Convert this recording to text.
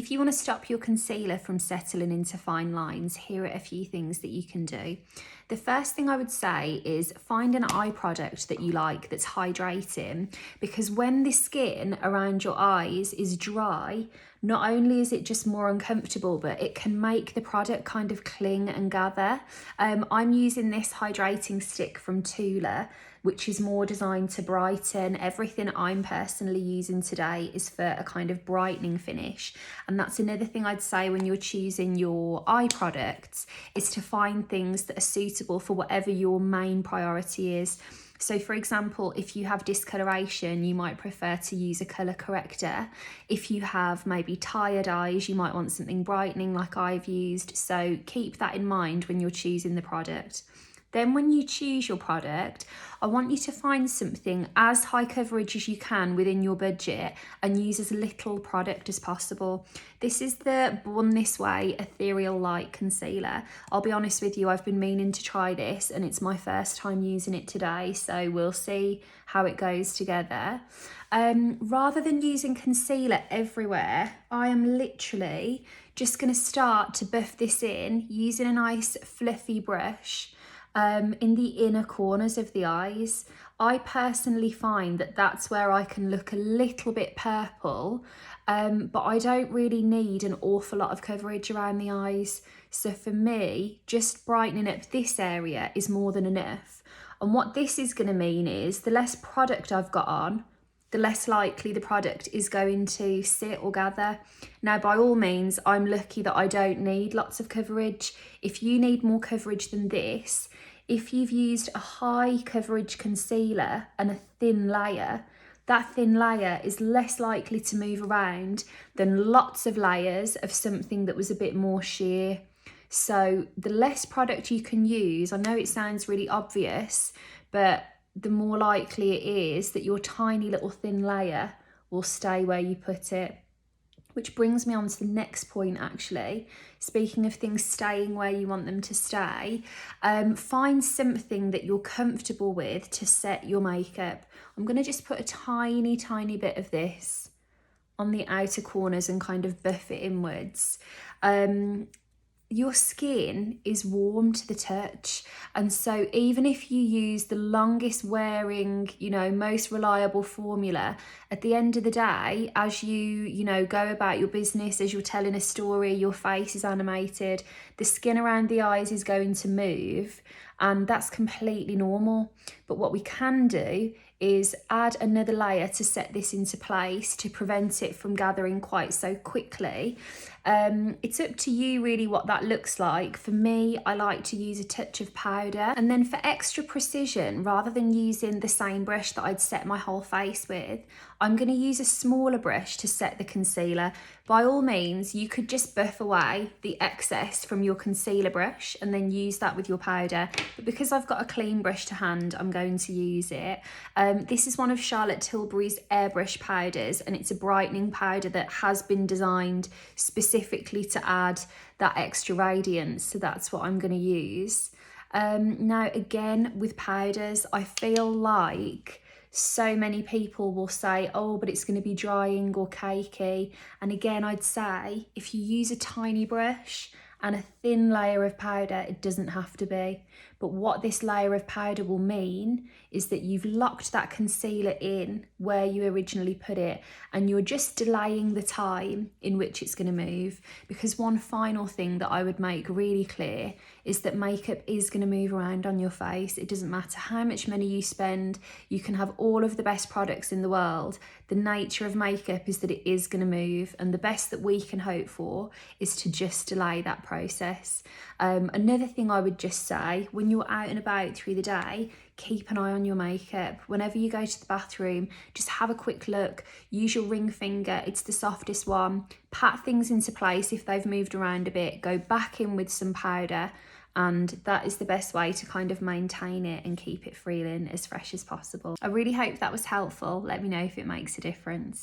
If you want to stop your concealer from settling into fine lines, here are a few things that you can do. The first thing I would say is find an eye product that you like that's hydrating, because when the skin around your eyes is dry, not only is it just more uncomfortable, but it can make the product kind of cling and gather. I'm using this hydrating stick from Tula, which is more designed to brighten. Everything I'm personally using today is for a kind of brightening finish. And that's another thing I'd say when you're choosing your eye products, is to find things that are suitable for whatever your main priority is. So for example, if you have discoloration, you might prefer to use a colour corrector. If you have maybe tired eyes, you might want something brightening like I've used. So keep that in mind when you're choosing the product. Then when you choose your product, I want you to find something as high coverage as you can within your budget and use as little product as possible. This is the Born This Way Ethereal Light Concealer. I'll be honest with you, I've been meaning to try this and it's my first time using it today, so we'll see how it goes together. Rather than using concealer everywhere, I am literally just going to start to buff this in using a nice fluffy brush. In the inner corners of the eyes. I personally find that that's where I can look a little bit purple, but I don't really need an awful lot of coverage around the eyes. So for me, just brightening up this area is more than enough. And what this is going to mean is the less product I've got on, the less likely the product is going to sit or gather. Now, by all means, I'm lucky that I don't need lots of coverage. If you need more coverage than this, if you've used a high coverage concealer and a thin layer, that thin layer is less likely to move around than lots of layers of something that was a bit more sheer. So the less product you can use, I know it sounds really obvious, but the more likely it is that your tiny little thin layer will stay where you put it. Which brings me on to the next point actually. Speaking of things staying where you want them to stay, find something that you're comfortable with to set your makeup. I'm going to just put a tiny bit of this on the outer corners and kind of buff it inwards. Your skin is warm to the touch, and so even if you use the longest wearing, most reliable formula, at the end of the day, as you go about your business, as you're telling a story, your face is animated, the skin around the eyes is going to move, and that's completely normal. But what we can do is add another layer to set this into place to prevent it from gathering quite so quickly. It's up to you really what that looks like. For me, I like to use a touch of powder, and then for extra precision, rather than using the same brush that I'd set my whole face with, I'm going to use a smaller brush to set the concealer. By all means, you could just buff away the excess from your concealer brush and then use that with your powder, but because I've got a clean brush to hand, I'm going to use it. This is one of Charlotte Tilbury's airbrush powders, and it's a brightening powder that has been designed specifically to add that extra radiance, so that's what I'm going to use. Now again, with powders, I feel like so many people will say, oh, but it's going to be drying or cakey. And again, I'd say if you use a tiny brush and a thin layer of powder, it doesn't have to be. But what this layer of powder will mean is that you've locked that concealer in where you originally put it, and you're just delaying the time in which it's going to move. Because one final thing that I would make really clear is that makeup is going to move around on your face. It doesn't matter how much money you spend. You can have all of the best products in the world. The nature of makeup is that it is going to move, and the best that we can hope for is to just delay that process. Another thing I would just say, when you're out and about through the day, keep an eye on your makeup. Whenever you go to the bathroom, just have a quick look. Use your ring finger, it's the softest one. Pat things into place if they've moved around a bit. Go back in with some powder, and that is the best way to kind of maintain it and keep it feeling as fresh as possible. I really hope that was helpful. Let me know if it makes a difference.